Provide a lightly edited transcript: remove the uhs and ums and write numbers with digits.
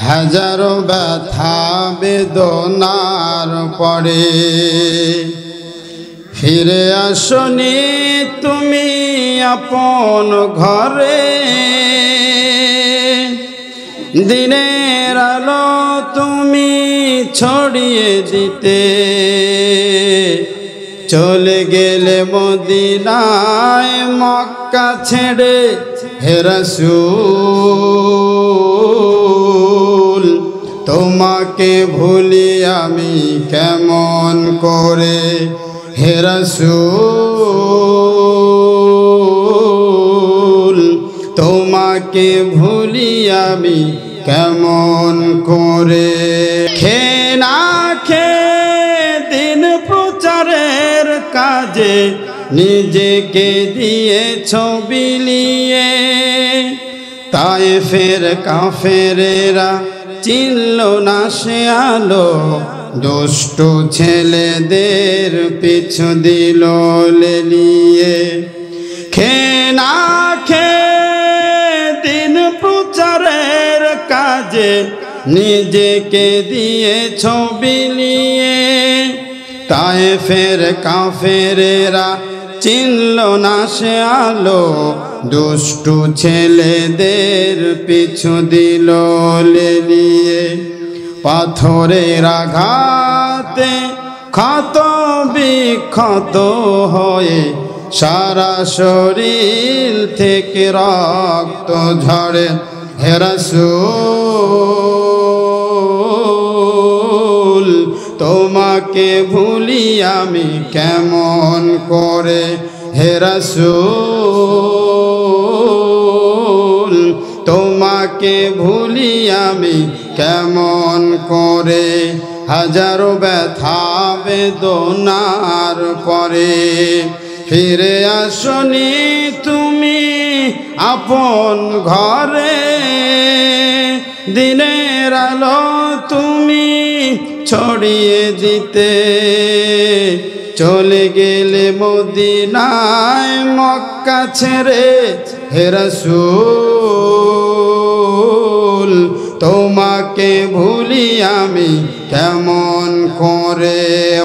হাজারো ব্যথা বেদনার পরে ফিরে আসনি তুমি আপন ঘরে। দিনের আলো তুমি ছড়িয়ে দিতে চলে গেলে মদিনায় মক্কা ছেড়ে। হে রাসূল তোমাকে ভুলি আমি কেমন করে। হে রাসূল তোমাকে ভুলি আমি কেমন করে। খেয়ে না খেয়ে দিন প্রচারের কাজে নিজেকে দিয়েছ বিলিয়ে। তায়েফের কাফেরেরা চিনল না সে আলো, দুষ্ট ছেলেদের পিছু দিল লেলিয়ে। খেয়ে না খেয়ে দিন প্রচারের কাজে নিজেকে দিয়েছ বিলিয়ে। তায়েফের কাফেরেরা চিনল না সে আলো, দুষ্টু ছেলেদের পিছু দিল লেলিয়ে। পাথরের আঘাতে ক্ষত বিক্ষত হয়ে সারা শরীর থেকে রক্ত ঝরে। হে রাসূল তোমাকে ভুলি আমি কেমন করে। হে রাসূল তোমাকে ভুলি আমি কেমন করে। হাজারো ব্যথা বেদনার পরে ফিরে আসনি তুমি আপন ঘরে। দিনের আলো তুমি ছড়িয়ে দিতে চলে গেলে মদিনায় মক্কা ছেড়ে। হে রাসূল তোমাকে ভুলি আমি কেমন করে।